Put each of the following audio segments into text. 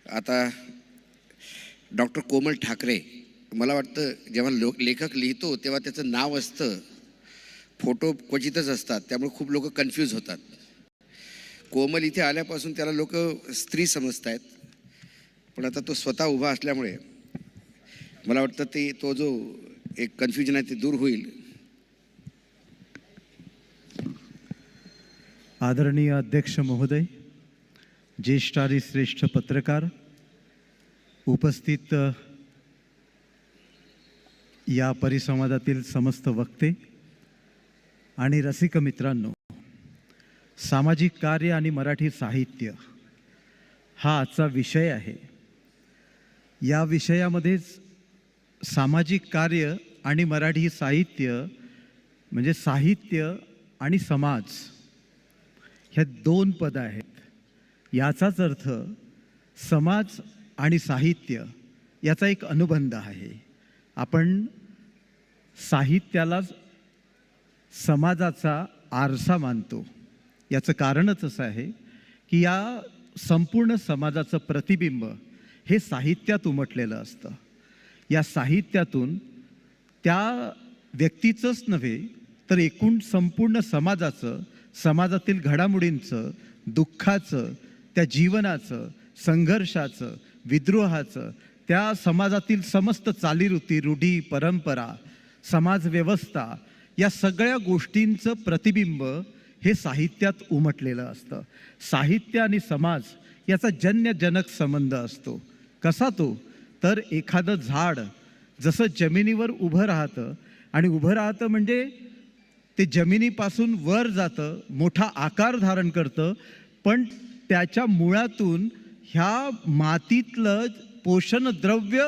आता डॉक्टर कोमल ठाकरे, मला वाटतं जेव्हा लेखक लिहितो तेव्हा त्याचं नाव असतं, फोटो क्वचितच असतात, त्यामुळे खूप लोक कन्फ्यूज होतात. कोमल इथे आल्यापासून त्याला लोक स्त्री समजत आहेत, पण आता तो स्वतः उभा असल्यामुळे मला वाटतं ते तो जो एक कन्फ्युजन आहे ते दूर होईल. आदरणीय अध्यक्ष महोदय, ज्येष्ठ आणि श्रेष्ठ पत्रकार, उपस्थित या परिसंवादातील समस्त वक्ते आणि रसिक मित्रांनो, सामाजिक कार्य आणि मराठी साहित्य हा आजचा विषय आहे. या विषयामध्येच सामाजिक कार्य आणि मराठी साहित्य म्हणजे साहित्य आणि समाज ह्या दोन पद आहेत. याचाच अर्थ समाज आणि साहित्य याचा एक अनुबंध आहे. आपण साहित्याला समाजाचा आरसा मानतो. याचं कारणच असं आहे की या संपूर्ण समाजाचं प्रतिबिंब हे साहित्यात उमटलेलं असतं. या साहित्यातून त्या व्यक्तीचंच नव्हे तर एकूण संपूर्ण समाजाचं, समाजातील घडामोडींचं, दुःखाचं, त्या जीवनाचं, संघर्षाचं, विद्रोहाचं, त्या समाजातील समस्त चालीरीती, रूढी, परंपरा, समाजव्यवस्था या सगळ्या गोष्टींचं प्रतिबिंब हे साहित्यात उमटलेलं असतं. साहित्य आणि समाज याचा जन्यजनक संबंध असतो. कसा तो? तर एखादं झाड जसं जमिनीवर उभं राहतं आणि उभं राहतं म्हणजे ते जमिनीपासून वर जातं, मोठा आकार धारण करतं, पण त्याच्या मुळातून ह्या मातीतलं पोषण द्रव्य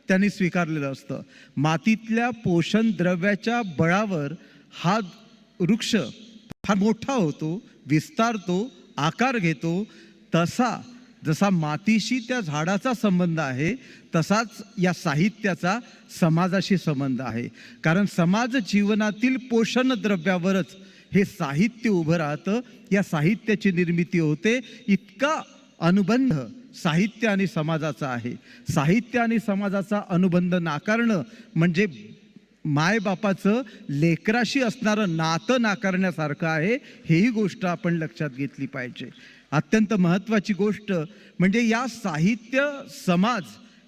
त्यांनी स्वीकारलेलं असतं. मातीतल्या पोषण द्रव्याच्या बळावर हा वृक्ष फार मोठा होतो, विस्तारतो, आकार घेतो. जसा मातीशी त्या झाडाचा संबंध आहे तसाच या साहित्याचा समाजाशी संबंध आहे. कारण समाज जीवनातील पोषण द्रव्यावरच हे साहित्य उभं राहतं, या साहित्याची निर्मिती होते. इतका अनुबंध साहित्य आणि समाजाचा आहे. साहित्य आणि समाजाचा अनुबंध नाकारणं म्हणजे मायबापाचं लेकराशी असणारं नातं नाकारण्यासारखं आहे. हेही गोष्ट आपण लक्षात घेतली पाहिजे. अत्यंत महत्त्वाची गोष्ट म्हणजे या साहित्य समाज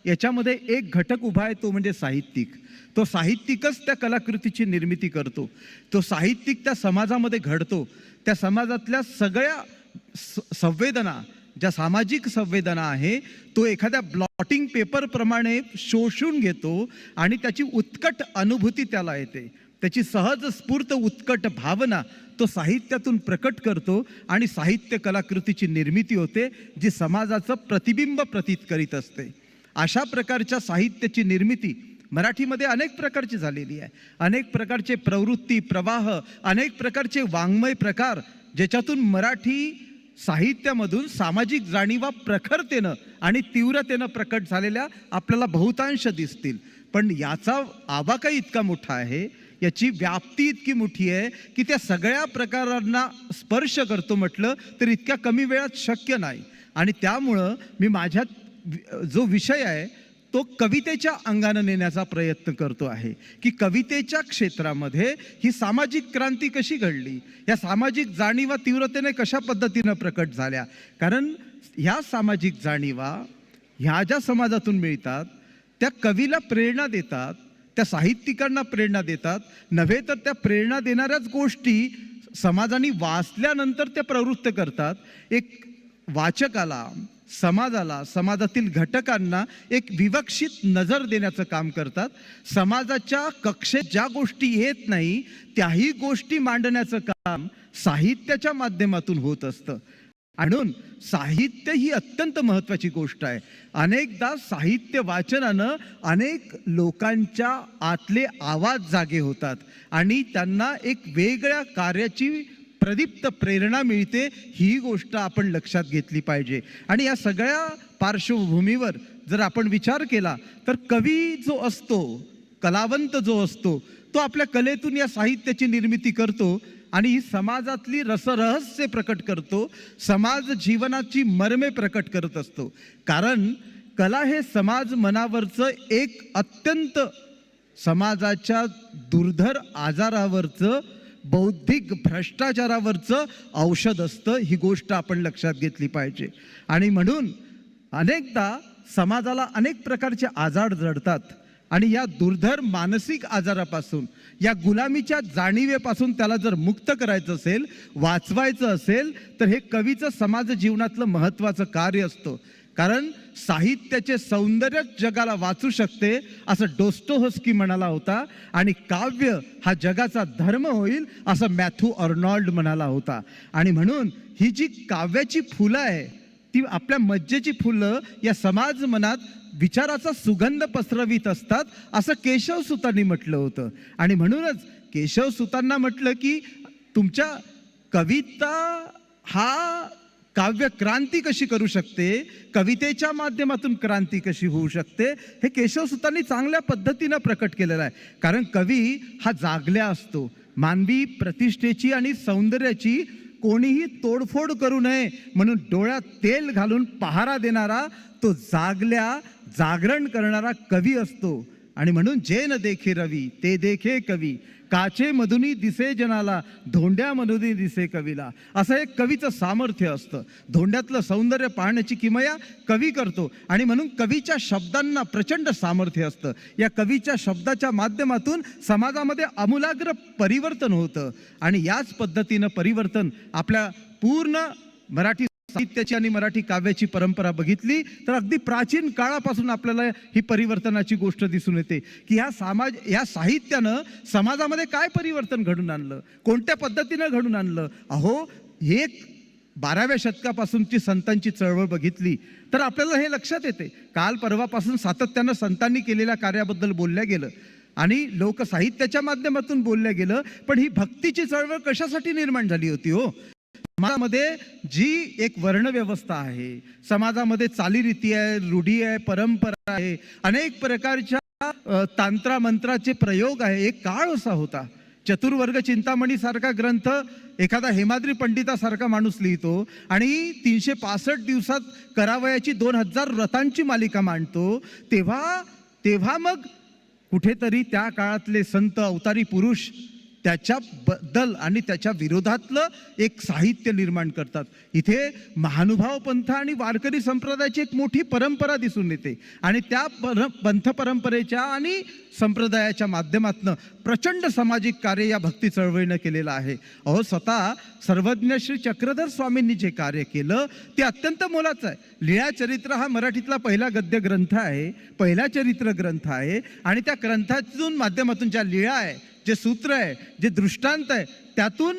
याच्यामध्ये एक घटक उभा आहे, तो म्हणजे साहित्यिक. तो साहित्यिकच त्या कलाकृतीची निर्मिती करतो. तो साहित्यिक त्या समाजामध्ये घडतो. त्या समाजातल्या सगळ्या संवेदना, ज्या सामाजिक संवेदना आहे, तो एखाद्या ब्लॉटिंग पेपरप्रमाणे शोषून घेतो आणि त्याची उत्कट अनुभूती त्याला येते. त्याची सहज स्फूर्त उत्कट भावना तो साहित्यातून प्रकट करतो आणि साहित्य कलाकृतीची निर्मिती होते, जी समाजाचं प्रतिबिंब प्रतीत करीत असते. अशा प्रकारच्या साहित्याची निर्मिती मराठीमध्ये अनेक प्रकारची झालेली आहे. अनेक प्रकारचे प्रवृत्ती, प्रवाह, अनेक प्रकारचे वाङ्मय प्रकार, ज्याच्यातून मराठी साहित्यामधून सामाजिक जाणीवा प्रखरतेनं आणि तीव्रतेनं प्रकट झालेल्या आपल्याला बहुतांश दिसतील. पण याचा आवाका इतका मोठा आहे, याची व्याप्ती इतकी मोठी आहे की त्या सगळ्या प्रकारांना स्पर्श करतो म्हटलं तर इतक्या कमी वेळात शक्य नाही. आणि त्यामुळं मी माझ्या जो विषय आहे तो कवितेच्या अंगानं नेण्याचा प्रयत्न करतो आहे की कवितेच्या क्षेत्रामध्ये ही सामाजिक क्रांती कशी घडली, या सामाजिक जाणीवा तीव्रतेने कशा पद्धतीनं प्रकट झाल्या. कारण ह्या सामाजिक जाणीवा ह्या ज्या समाजातून मिळतात त्या कवीला प्रेरणा देतात, त्या साहित्यिकांना प्रेरणा देतात. नव्हे तर त्या प्रेरणा देणाऱ्याच गोष्टी समाजाने वाचल्यानंतर त्या प्रवृत्त करतात. एक वाचकाला, समाजाला, समाजातील घटकांना एक विवक्षित नजर देण्याचं काम करतात. समाजाच्या कक्षेत ज्या गोष्टी येत नाही त्याही गोष्टी मांडण्याचं काम साहित्याच्या माध्यमातून होत असतं. म्हणून साहित्य ही अत्यंत महत्त्वाची गोष्ट आहे. अनेकदा साहित्य वाचनानं अनेक लोकांच्या आतले आवाज जागे होतात आणि त्यांना एक वेगळ्या कार्याची प्रदीप्त प्रेरणा मिळते. ही गोष्ट आपण लक्षात घेतली पाहिजे. आणि या सगळ्या पार्श्वभूमीवर जर आपण विचार केला तर कवी जो असतो, कलावंत जो असतो, तो आपल्या कलेतून या साहित्याची निर्मिती करतो आणि ही समाजातली रसरहस्य प्रकट करतो, समाज जीवनाची मर्मे प्रकट करत असतो. कारण कला हे समाज मनावरचं एक अत्यंत समाजाच्या दुर्धर आजारावरचं, बौद्धिक भ्रष्टाचारावरचं औषध असतं. ही गोष्ट आपण लक्षात घेतली पाहिजे. आणि म्हणून अनेकदा समाजाला अनेक प्रकारचे आजार जडतात आणि या दुर्धर मानसिक आजारापासून, या गुलामीच्या जाणीवेपासून त्याला जर मुक्त करायचं असेल, वाचवायचं असेल, तर हे कवीचं समाज जीवनातलं महत्त्वाचं कार्य असतं. कारण साहित्याचे सौंदर्य जगाला वाचू शकते असं डोस्टोव्स्की म्हणाला होता, आणि काव्य हा जगाचा धर्म होईल असं मॅथ्यू अर्नॉल्ड म्हणाला होता. आणि म्हणून ही जी काव्याची फुलं आहे, ती आपल्या मज्जेची फुलं या समाज मनात विचाराचा सुगंध पसरवीत असतात असं केशवसुतांनी म्हटलं होतं. आणि म्हणूनच केशवसुतांना म्हटलं की तुमच्या कविता हा काव्य क्रांती कशी करू शकते, कवितेच्या माध्यमातून क्रांती कशी होऊ शकते, हे केशवसुतांनी चांगल्या पद्धतीनं प्रकट केलेलं आहे. कारण कवी हा जागल्या असतो. मानवी प्रतिष्ठेची आणि सौंदर्याची कोणीही तोडफोड करू नये म्हणून डोळ्यात तेल घालून पहारा देणारा तो जागरण करणारा कवी असतो. आणि म्हणून जे न देखे रवी ते देखे कवी, काचे मधुनी दिसे जनाला, धोंड्या मधुनी दिसे कवीला, असं एक कवीचं सामर्थ्य असतं. धोंड्यातलं सौंदर्य पाहण्याची किमया कवी करतो. आणि म्हणून कवीच्या शब्दांना प्रचंड सामर्थ्य असतं. या कवीच्या शब्दाच्या माध्यमातून समाजामध्ये आमूलाग्र परिवर्तन होतं. आणि याच पद्धतीनं परिवर्तन आपल्या पूर्ण मराठी साहित्याची आणि मराठी काव्याची परंपरा बघितली तर अगदी प्राचीन काळापासून आपल्याला ही परिवर्तनाची गोष्ट दिसून येते की या साहित्यानं समाजामध्ये काय परिवर्तन घडून आणलं, कोणत्या पद्धतीनं घडून आणलं. अहो, एक 12व्या शतकापासूनची संतांची चळवळ बघितली तर आपल्याला हे लक्षात येते. काल परवापासून सातत्यानं संतांनी केलेल्या कार्याबद्दल बोलल्या गेलं आणि लोकसाहित्याच्या माध्यमातून बोलल्या गेलं. पण ही भक्तीची चळवळ कशासाठी निर्माण झाली होती हो? समाजामध्ये जी एक वर्णव्यवस्था आहे, समाजामध्ये चालीरीती आहे, रूढी आहे, परंपरा आहे, अनेक प्रकारच्या तांत्रामंत्राचे प्रयोग आहे. एक काळ असा होता, चतुर्वर्ग चिंतामणी सारखा ग्रंथ एखादा हेमाद्री पंडितासारखा माणूस लिहितो आणि 365 दिवसात करावयाची 2000 व्रतांची मालिका मांडतो. तेव्हा मग कुठेतरी त्या काळातले संत अवतारी पुरुष त्याच्याबद्दल आणि त्याच्या विरोधातलं एक साहित्य निर्माण करतात. इथे महानुभाव पंथ आणि वारकरी संप्रदायाची एक मोठी परंपरा दिसून येते आणि त्या पंथ परंपरेच्या आणि संप्रदायाच्या माध्यमातून प्रचंड सामाजिक कार्य या भक्ती चळवळीनं केलेलं आहे. अहो, स्वतः सर्वज्ञ श्री चक्रधर स्वामींनी जे कार्य केलं ते अत्यंत मोलाचं आहे. लीळा चरित्र हा मराठीतला पहिला गद्य ग्रंथ आहे, पहिला चरित्र ग्रंथ आहे. आणि त्या ग्रंथातून माध्यमातून ज्या लीळा आहे, जे सूत्र आहे, जे दृष्टांत आहे, त्यातून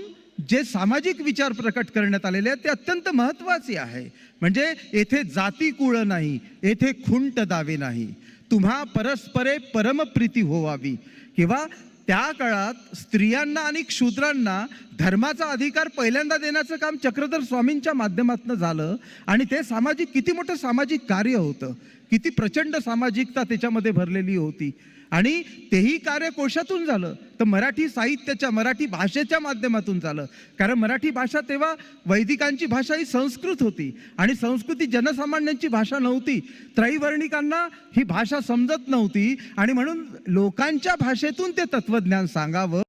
जे सामाजिक विचार प्रकट करण्यात आलेले आहेत ते अत्यंत महत्त्वाचे आहे. म्हणजे येथे जाती कुळ नाही, येथे खुंट दावे नाही, तुम्हा परस्परे परमप्रीती होवावी. किंवा त्या काळात स्त्रियांना आणि शूद्रांना धर्माचा अधिकार पहिल्यांदा देण्याचं काम चक्रधर स्वामींच्या माध्यमातून झालं. आणि ते किती मोठं सामाजिक कार्य होतं, किती प्रचंड सामाजिकता त्याच्यामध्ये भरलेली होती. आणि तेही कार्य कोशातून झालं तर मराठी साहित्याच्या, मराठी भाषेच्या माध्यमातून झालं. कारण मराठी भाषा तेव्हा वैदिकांची भाषा ही संस्कृत होती आणि संस्कृती जनसामान्यांची भाषा नव्हती. त्रैवर्णिकांना ही भाषा समजत नव्हती आणि म्हणून लोकांच्या भाषेतून ते तत्वज्ञान सांगावं,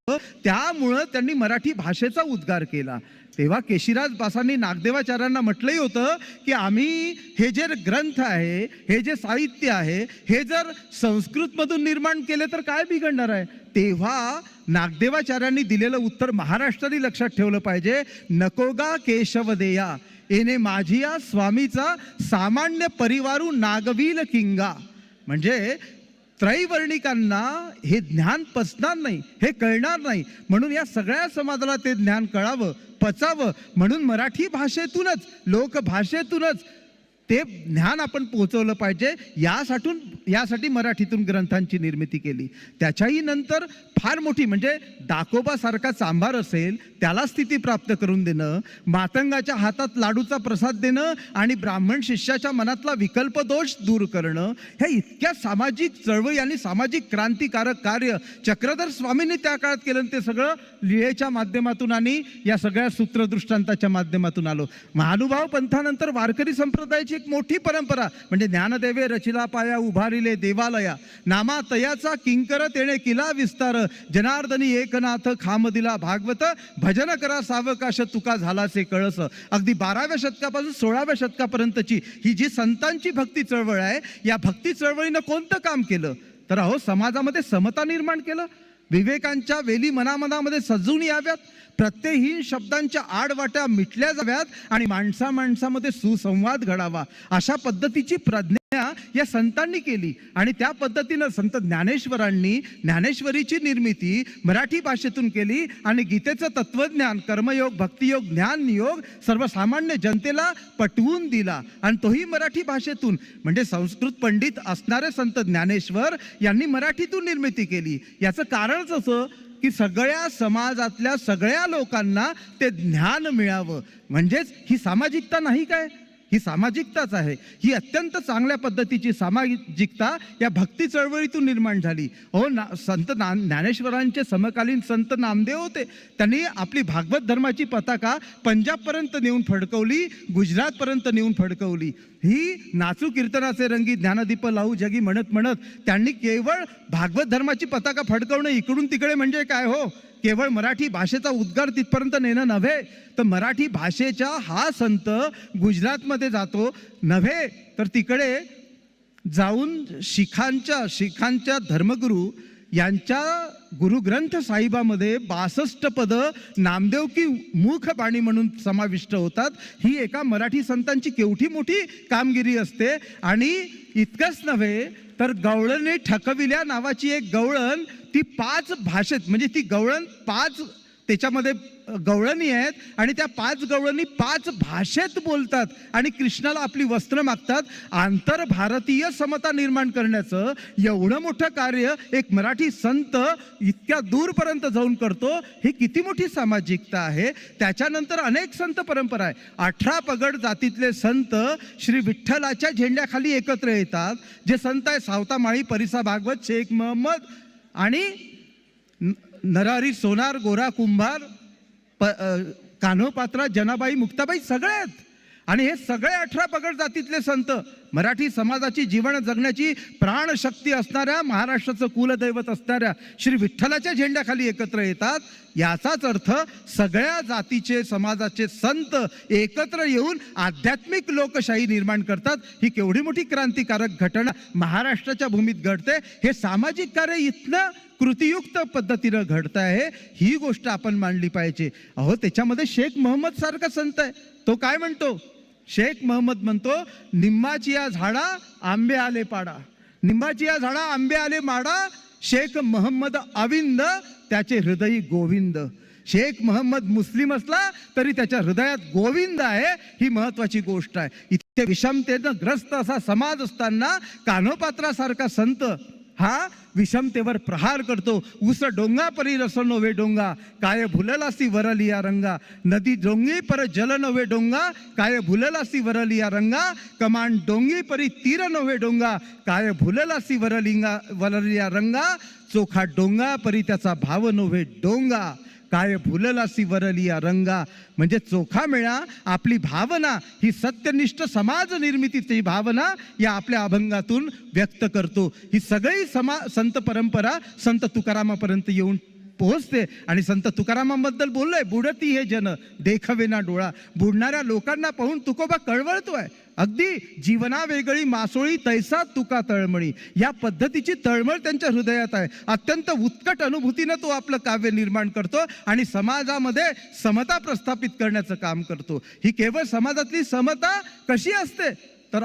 त्यामुळं त्यांनी मराठी भाषेचा उद्गार केला. तेव्हा केशिराज बासांनी नागदेवाचार्यांना म्हटलंही होतं की आम्ही हे जे ग्रंथ आहे, हे जे साहित्य आहे, हे जर संस्कृतमधून निर्माण केले तर काय बिघडणार आहे. तेव्हा नागदेवाचार्यांनी दिलेलं उत्तर महाराष्ट्राने लक्षात ठेवलं पाहिजे. नकोगा केशवदेया येणे माझिया स्वामीचा सामान्य परिवारू नागवील किंगा. म्हणजे त्रैवर्णिकांना हे ज्ञान पचणार नाही, हे कळणार नाही, म्हणून या सगळ्या समाजाला ते ज्ञान कळावं, पचावं, म्हणून मराठी भाषेतूनच, लोकभाषेतूनच ते ज्ञान आपण पोहोचवलं पाहिजे, यासाठी मराठीतून ग्रंथांची निर्मिती केली. त्याच्याही नंतर फार मोठी म्हणजे दाखोबासारखा चांभार असेल त्याला स्थिती प्राप्त करून देणं, मातंगाच्या हातात लाडूचा प्रसाद देणं आणि ब्राह्मण शिष्याच्या मनातला विकल्प दोष दूर करणं, हे इतक्या सामाजिक चळवळी आणि सामाजिक क्रांतिकारक कार्य चक्रधर स्वामींनी त्या काळात केलं. ते सगळं लीळेच्या माध्यमातून आणि या सगळ्या सूत्रदृष्टांताच्या माध्यमातून आलो. महानुभाव पंथानंतर वारकरी संप्रदायाची एक मोठी परंपरा म्हणजे ज्ञानदेवे रचिला पाया उभारिले देवालया, नामा तयाचा किंकर तेणे किला विस्तार, जनार्दनी एकनाथ खाम दिला भागवत, भजन करा सावकाश तुका झालाचे कळस. अगदी 12व्या शतकापासून 16व्या शतकापर्यंतची ही जी संतांची भक्ती चळवळ आहे, या भक्ती चळवळीनं कोणतं काम केलं तर समाजामध्ये समता निर्माण केलं. विवेकांच्या वेली मनामनामध्ये सजून याव्यात, प्रत्ययहीन शब्दांच्या आडवाट्या मिटल्या जाव्यात आणि माणसामध्ये सुसंवाद घडावा, अशा पद्धतीची प्रज्ञा या संतांनी केली. आणि त्या पद्धतीनं संत ज्ञानेश्वरांनी ज्ञानेश्वरीची निर्मिती मराठी भाषेतून केली आणि गीतेचं तत्वज्ञान, कर्मयोग, भक्तियोग, ज्ञानयोग सर्वसामान्य जनतेला पटवून दिला आणि तोही मराठी भाषेतून. म्हणजे संस्कृत पंडित असणारे संत ज्ञानेश्वर यांनी मराठीतून निर्मिती केली. याचं कारणच असं की सगळ्या समाजातल्या सगळ्या लोकांना ते ज्ञान मिळावं. म्हणजेच ही सामाजिकता नाही काय, ही सामाजिकताच आहे. ही अत्यंत चांगल्या पद्धतीची सामाजिकता या भक्ती चळवळीतून निर्माण झाली. संत ज्ञानेश्वरांचे समकालीन संत नामदेव होते. त्यांनी आपली भागवत धर्माची पताका पंजाबपर्यंत नेऊन फडकवली, गुजरातपर्यंत नेऊन फडकवली. ही नाचू कीर्तनाचे रंगी ज्ञानदीप लावू जगी म्हणत म्हणत त्यांनी केवळ भागवत धर्माची पताका फडकवणं इकडून तिकडे म्हणजे काय हो, केवळ मराठी भाषेचा उद्गार तिथपर्यंत नेणं नव्हे, तर मराठी भाषेचा हा संत गुजरातमध्ये जातो नव्हे तर तिकडे जाऊन शिखांच्या धर्मगुरू यांच्या गुरुग्रंथ साहिबामध्ये 62 पदं नामदेव की मुख बाणी म्हणून समाविष्ट होतात. ही एका मराठी संतांची केवढी मोठी कामगिरी असते. आणि इतकंच नव्हे तर गवळणी ठकविल्या नावाची एक गवळण, ती 5 भाषेत म्हणजे ती गवळण 5 त्याच्यामध्ये गवळणी आहेत आणि त्या 5 गवळणी 5 भाषेत बोलतात आणि कृष्णाला आपली वस्त्र मागतात. आंतरभारतीय समता निर्माण करण्याचं एवढं मोठं कार्य एक मराठी संत इतक्या दूरपर्यंत जाऊन करतो. ही किती मोठी सामाजिकता आहे. त्याच्यानंतर अनेक संत परंपरा आहे. 18 पगड जातीतले संत श्री विठ्ठलाच्या झेंड्याखाली एकत्र येतात. जे संत आहे सावता माळी, परिसा भागवत, शेख महम्मद आणि नरहरी सोनार, गोरा कुंभार, कान्होपात्रा, जनाबाई, मुक्ताबाई सगळे आहेत. आणि हे सगळे 18 पगड जातीतले संत मराठी समाजाची जीवन जगण्याची प्राणशक्ती असणाऱ्या, महाराष्ट्राचं कुलदैवत असणाऱ्या श्री विठ्ठलाच्या झेंड्याखाली एकत्र येतात. याचाच अर्थ सगळ्या जातीचे समाजाचे संत एकत्र येऊन आध्यात्मिक लोकशाही निर्माण करतात. ही केवढी मोठी क्रांतिकारक घटना महाराष्ट्राच्या भूमीत घडते. हे सामाजिक कार्य इथनं कृतीयुक्त पद्धतीनं घडत आहे. ही गोष्ट आपण मांडली पाहिजे. त्याच्यामध्ये शेख महम्मद सारखा संत आहे. तो काय म्हणतो? शेख महम्मद म्हणतो, निंबाची या झाडा आंबे आले पाडा, निंबाची या झाडा आंबे आले माडा, शेख महम्मद अविंद त्याचे हृदयी गोविंद. शेख महम्मद मुस्लिम असला तरी त्याच्या हृदयात गोविंद आहे. ही महत्वाची गोष्ट आहे. इतके विषमतेनं ग्रस्त असा समाज असताना कान्होपात्रासारखा संत हा विषमतेवर प्रहार करतो. उस डोंगा परी रस नव्हे डोंगा, काय भुललासी वरलिया रंगा, नदी डोंगी पर जल नव्हे डोंगा, काय भुललासी वरलिया रंगा, कमान डोंगी परी तीर नव्हे डोंगा, काय भुललासी वरलिया रंगा, चोखा डोंगा परी त्याचा भाव नव्हे डोंगा, काय भुललासी वरलिया रंगा. म्हणजे चोखा मेळा आपली भावना, ही सत्यनिष्ठ समाज निर्मितीची भावना या आपल्या अभंगातून व्यक्त करतो. ही सगळी संत परंपरा संत तुकारामापर्यंत येऊन पोहोचते. आणि संत तुकारामांबद्दल बोललोय, बुडती हे जन देखवे ना डोळा. बुडणाऱ्या लोकांना पाहून तुकोबा कळवळतोय. अगदी जीवना वेगळी मासोळी तैसा तुका तळमळी, या पद्धतीची तळमळ त्यांच्या हृदयात आहे. अत्यंत उत्कट अनुभूतीनं तो आपलं काव्य निर्माण करतो आणि समाजामध्ये समता प्रस्थापित करण्याचं काम करतो. ही केवळ समाजातली समता कशी असते तर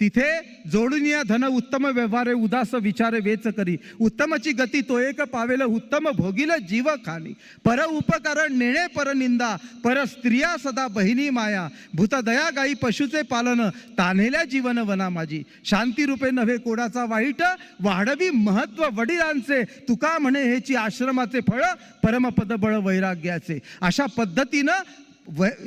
तिथे जोडून या धन उत्तम व्यवहारे उदास विचारे वेच करी उत्तमची गती तो एक पावेल उत्तम भोगिल जीव खाली पर उपकरण नेणे पर निंदा पर स्त्रिया सदा बहिणी माया भूत दया गाई पशुचे पालन तान्हेल्या जीवन वना माझी शांती रूपे नव्हे कोडाचा वाईट वाढवी महत्व वडिलांचे तुका म्हणे हेची आश्रमाचे फळ परमपद बळ वैराग्याचे. अशा पद्धतीनं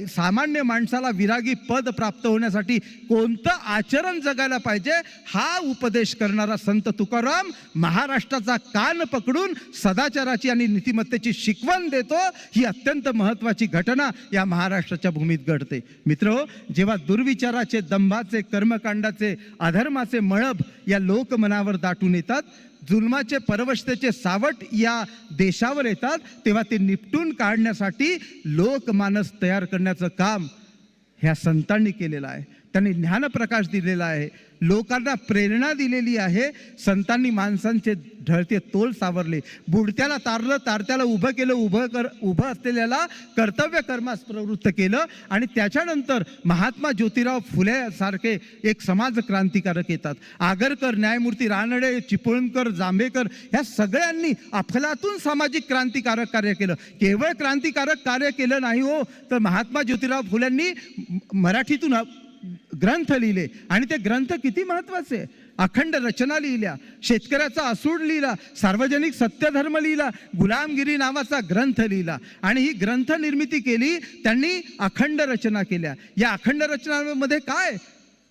सामान्य माणसाला विरागी पद प्राप्त होण्यासाठी कोणतं आचरण जगायला पाहिजे हा उपदेश करणारा संत तुकाराम महाराष्ट्राचा कान पकडून सदाचाराची आणि नीतिमत्तेची शिकवण देतो. ही अत्यंत महत्त्वाची घटना या महाराष्ट्राच्या भूमीत घडते. मित्रहो, जेव्हा दुर्विचाराचे, दंभाचे, कर्मकांडाचे, अधर्माचे मळभ या लोकमनावर दाटून येतात, जुलमाचे, परवशतेचे सावट या देशावर येतात, तेव्हा ते निपटून काढण्यासाठी लोकमानस तयार करण्याचं काम ह्या संतांनी केलेलं आहे. त्यांनी ज्ञानप्रकाश दिलेला आहे, लोकांना प्रेरणा दिलेली आहे. संतांनी माणसांचे ढळते तोल सावरले, बुडत्याला तारलं, तारत्याला उभं केलं, उभं असलेल्याला कर्तव्य कर्मास प्रवृत्त केलं. आणि त्याच्यानंतर महात्मा ज्योतिराव फुले सारखे एक समाज क्रांतिकारक येतात. आगरकर, न्यायमूर्ती रानडे, चिपळूणकर, जांभेकर ह्या सगळ्यांनी अफलातून सामाजिक क्रांतिकारक कार्य केलं. केवळ क्रांतिकारक कार्य केलं नाही हो, तर महात्मा ज्योतिराव फुल्यांनी मराठीतून ग्रंथ लिहिले. आणि ते ग्रंथ किती महत्त्वाचे, अखंड रचना लिहिल्या, शेतकऱ्याचा असूड लिहिला, सार्वजनिक सत्यधर्म लिहिला, गुलामगिरी नावाचा ग्रंथ लिहिला. आणि ही ग्रंथ निर्मिती केली त्यांनी, अखंड रचना केल्या. या अखंड रचनांमध्ये काय,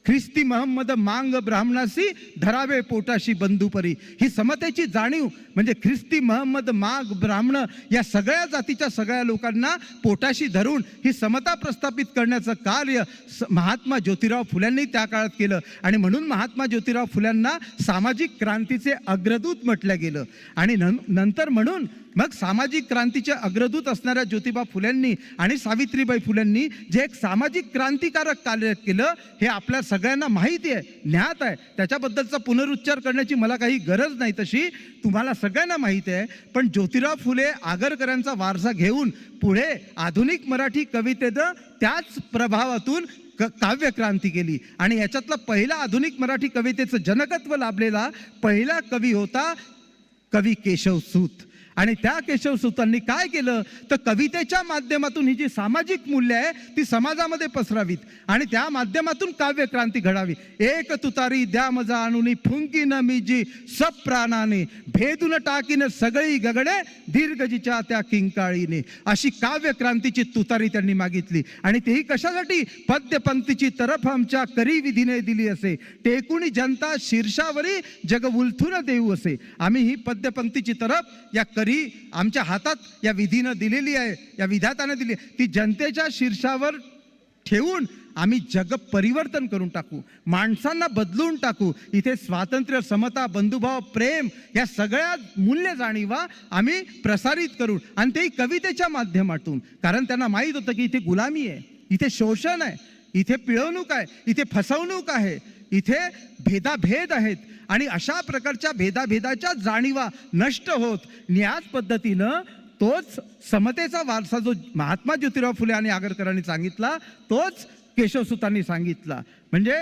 ख्रिस्ती महम्मद मांग ब्राह्मणासी धरावे पोटाशी बंधुपरी. ही समतेची जाणीव म्हणजे ख्रिस्ती महम्मद मांग ब्राह्मण या सगळ्या जातीच्या सगळ्या लोकांना पोटाशी धरून ही समता प्रस्थापित करण्याचं कार्य महात्मा ज्योतिराव फुल्यांनी त्या काळात केलं. आणि म्हणून महात्मा ज्योतिराव फुल्यांना सामाजिक क्रांतीचे अग्रदूत म्हटलं गेलं. आणि नंतर म्हणून मग सामाजिक क्रांतीचे अग्रदूत असणाऱ्या ज्योतिबा फुल्यांनी आणि सावित्रीबाई फुल्यांनी जे एक सामाजिक क्रांतिकारक कार्य केलं हे आपल्या सगळ्यांना माहिती आहे, ज्ञात आहे. त्याच्याबद्दलचा पुनरुच्चार करण्याची मला काही गरज नाही, तशी तुम्हाला सगळ्यांना माहिती आहे. पण ज्योतिराव फुले आगरकरांचा वारसा घेऊन पुढे आधुनिक मराठी कवितेनं त्याच प्रभावातून काव्यक्रांती केली. आणि याच्यातला पहिला आधुनिक मराठी कवितेचं जनकत्व लाभलेला पहिला कवी होता कवी केशवसूत. आणि त्या केशवसूतांनी काय केलं तर कवितेच्या माध्यमातून ही जी सामाजिक मूल्य आहे ती समाजामध्ये पसरावीत आणि त्या माध्यमातून काव्यक्रांती घडावी. एक तुतारी द्या मजा आणूनी फुंकी न मी जी सब प्राणाने भेदून टाकीन सगळी गगडे दीर्घजीच्या त्या किंकाळीने. अशी काव्यक्रांतीची तुतारी त्यांनी मागितली. आणि तेही कशासाठी, पद्यपंक्तीची तरफ आमच्या करी विधीने दिली असे, टेकुणी जनता शीर्षावरी जग उलथून देऊ असे. आम्ही ही पद्यपंक्तीची तरफ या करी आमच्या हातात या विधीनं दिलेली आहे, या विधातानं दिली, ती जनतेच्या शीर्षावर ठेवून आम्ही जग परिवर्तन करून टाकू, माणसांना बदलून टाकू. इथे स्वातंत्र्य, समता, बंधुभाव, प्रेम या सगळ्या मूल्य जाणीवा आम्ही प्रसारित करू. आणि तेही कवितेच्या माध्यमातून. कारण त्यांना माहीत होतं की इथे गुलामी आहे, इथे शोषण आहे, इथे पिळवणूक आहे, इथे फसवणूक आहे, इथे भेदाभेद आहेत. आणि अशा प्रकारच्या भेदाभेदाच्या जाणीवा नष्ट होत याच पद्धतीनं तोच समतेचा वारसा जो महात्मा ज्योतिराव फुले आणि आगरकरांनी सांगितला तोच केशवसूतांनी सांगितला. म्हणजे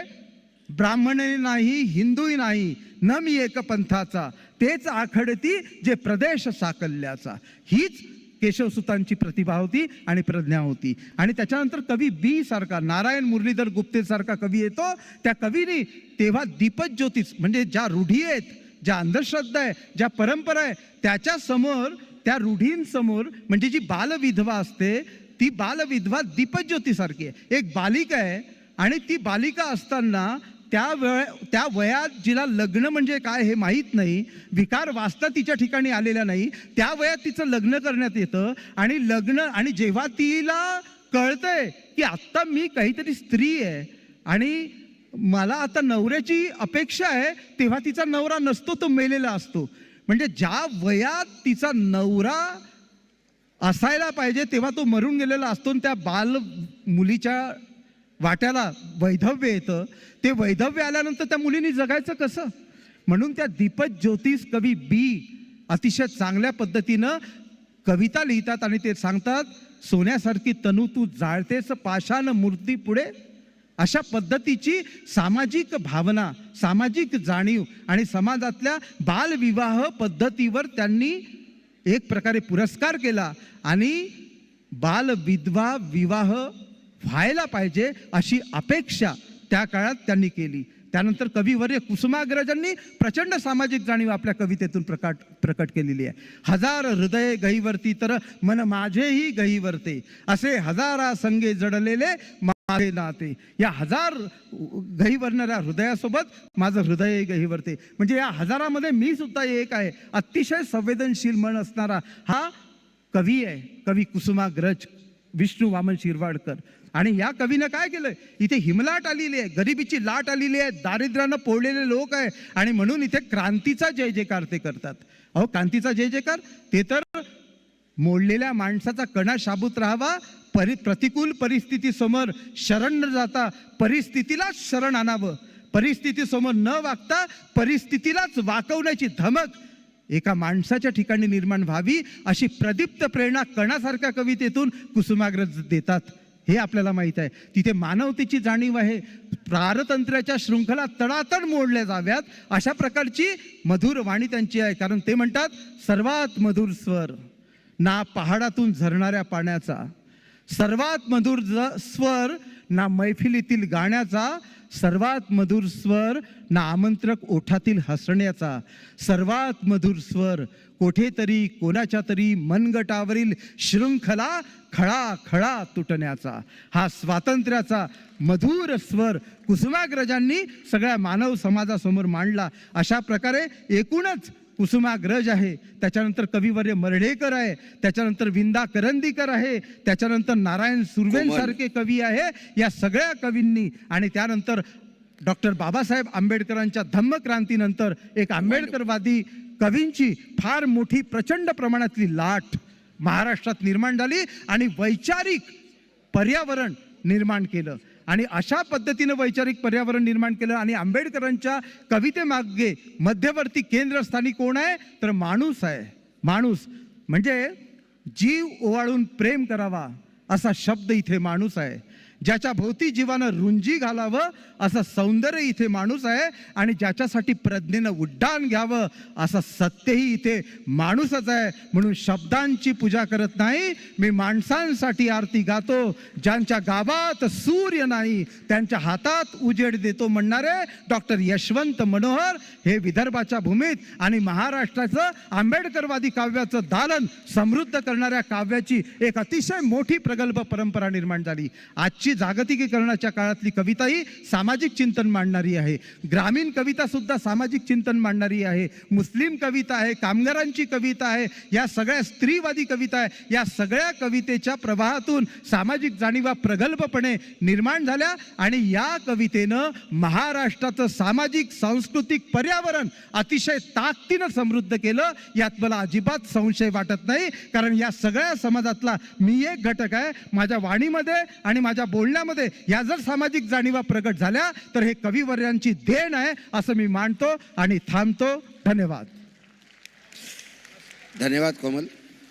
ब्राह्मणही नाही, हिंदूही नाही, न मी एक पंथाचा, तेच आखडती जे प्रदेश साकल्याचा. हीच केशवसूतांची प्रतिभा होती आणि प्रज्ञा होती. आणि त्याच्यानंतर कवी बी सारखा, नारायण मुरलीधर गुप्ते सारखा कवी येतो. त्या कवीने तेव्हा दीपज्योतीच म्हणजे ज्या रूढी आहेत, ज्या अंधश्रद्धा आहे, ज्या परंपरा आहे, त्याच्या समोर, त्या रूढींसमोर म्हणजे जी बालविधवा असते ती बालविधवा दीपज्योतीसारखी आहे. एक बालिका आहे आणि ती बालिका असताना त्या वयात जिला लग्न म्हणजे काय हे माहीत नाही, विकार वाचता तिच्या ठिकाणी आलेला नाही, त्या वयात तिचं लग्न करण्यात येतं. आणि लग्न, आणि जेव्हा तिला कळतंय की आत्ता मी काहीतरी स्त्री आहे आणि मला आता नवऱ्याची अपेक्षा आहे, तेव्हा तिचा नवरा नसतो, तो मेलेला असतो. म्हणजे ज्या वयात तिचा नवरा असायला पाहिजे तेव्हा तो मरून गेलेला असतो. त्या बाल मुलीच्या वाट्याला वैधव्य येतं. ते वैधव्य आल्यानंतर त्या मुलींनी जगायचं कसं. म्हणून त्या दीपज्योतीस कवी बी अतिशय चांगल्या पद्धतीनं कविता लिहितात आणि ते सांगतात, सोन्यासारखी तनू तू जाळतेस पाषाण मूर्ती पुढे. अशा पद्धतीची सामाजिक भावना, सामाजिक जाणीव आणि समाजातल्या बालविवाह पद्धतीवर त्यांनी एक प्रकारे पुरस्कार केला आणि बालविधवा विवाह व्हायला पाहिजे अशी अपेक्षा त्या काळात त्यांनी केली. त्यानंतर कविवर्य कुसुमाग्रजांनी प्रचंड सामाजिक जाणीव आपल्या कवितेतून प्रकट केलेली आहे. हजार हृदय गहीवरती तर मन माझेही गहीवरते, असे हजारा संगे जडलेले माझे नाते. या हजार गहीवरणाऱ्या हृदयासोबत माझं हृदय गहीवरते, म्हणजे या हजारामध्ये मी सुद्धा एक आहे. अतिशय संवेदनशील मन असणारा हा कवी आहे, कवी कुसुमाग्रज विष्णू वामन शिरवाडकर. आणि या कवीनं काय केलंय, इथे हिमलाट आलेली आहे, गरिबीची लाट आलेली आहे, दारिद्र्यानं पोळलेले लोक आहे आणि म्हणून इथे क्रांतीचा जय जयकार ते करतात. अहो क्रांतीचा जय जयकार ते तर मोडलेल्या माणसाचा कणा शाबूत राहावा, प्रतिकूल परिस्थितीसमोर शरण न जाता परिस्थितीलाच शरण आणावं, परिस्थितीसमोर न वागता परिस्थितीलाच वाकवण्याची धमक एका माणसाच्या ठिकाणी निर्माण व्हावी, अशी प्रदीप्त प्रेरणा कणासारख्या कवितेतून कुसुमाग्रज देतात. हे आपल्याला माहीत आहे. तिथे मानवतेची जाणीव आहे. पारतंत्र्याच्या शृंखला तडातड मोडल्या जाव्यात अशा प्रकारची मधुर वाणी त्यांची आहे. कारण ते म्हणतात, सर्वात मधुर स्वर ना पहाडातून झरणाऱ्या पाण्याचा, सर्वात मधुर स्वर ना मैफिलीतील गाण्याचा, सर्वात मधुर स्वर ना आमंत्रक ओठातील हसण्याचा, सर्वात मधुर स्वर कोठेतरी कोणाच्या तरी मनगटावरील शृंखला खळा खळा तुटण्याचा. हा स्वातंत्र्याचा मधुर स्वर कुसुमाग्रजांनी सगळ्या मानव समाजासमोर मांडला. अशा प्रकारे एकूणच कुसुमाग्रज आहे, त्याच्यानंतर कविवर्य मर्ढेकर आहे, त्याच्यानंतर विंदा करंदीकर आहे, त्याच्यानंतर नारायण सुर्वेंसारखे कवी आहे. या सगळ्या कवींनी आणि त्यानंतर डॉक्टर बाबासाहेब आंबेडकरांच्या धम्मक्रांतीनंतर एक आंबेडकरवादी कवींची फार मोठी प्रचंड प्रमाणातली लाट महाराष्ट्रात निर्माण झाली आणि वैचारिक पर्यावरण निर्माण केलं. आणि अशा पद्धतीनं वैचारिक पर्यावरण निर्माण केलं. आणि आंबेडकरांच्या कवितेमागे मध्यवर्ती केंद्रस्थानी कोण आहे, तर माणूस आहे. माणूस म्हणजे जीव ओवाळून प्रेम करावा असा शब्द इथे माणूस आहे. ज्याच्या भोवती जीवानं रुंजी घालावं असं सौंदर्य इथे माणूस आहे. आणि ज्याच्यासाठी प्रज्ञेनं उड्डाण घ्यावं असं सत्यही इथे माणूसच आहे. म्हणून शब्दांची पूजा करत नाही मी, माणसांसाठी आरती गातो. ज्यांच्या गावात सूर्य नाही त्यांच्या हातात उजेड देतो म्हणणारे डॉक्टर यशवंत मनोहर हे विदर्भाच्या भूमीत आणि महाराष्ट्राचं आंबेडकरवादी काव्याचं दालन समृद्ध करणाऱ्या काव्याची एक अतिशय मोठी प्रगल्भ परंपरा निर्माण झाली. आजची जागतिकीकरणाच्या काळातली कविता ही सामाजिक चिंतन मांडणारी आहे. ग्रामीण कविता सुद्धा सामाजिक चिंतन मांडणारी आहे. मुस्लिम कविता आहे, कामगारांची कविता आहे, या सगळ्या स्त्रीवादी कविता आहे. या सगळ्या कवितेच्या प्रवाहातून सामाजिक जाणीवा प्रगल्भपणे निर्माण झाल्या आणि या कवितेनं महाराष्ट्राचं सामाजिक सांस्कृतिक पर्यावरण अतिशय ताकदीनं समृद्ध केलं. यात मला अजिबात संशय वाटत नाही. कारण या सगळ्या समाजातला मी एक घटक आहे. माझ्या वाणीमध्ये आणि माझ्या बोलण्यामध्ये या जर सामाजिक जाणीवा प्रगट झाल्या तर हे कविवर्यांची देण आहे असं मी मानतो आणि थांबतो. धन्यवाद. धन्यवाद कोमल.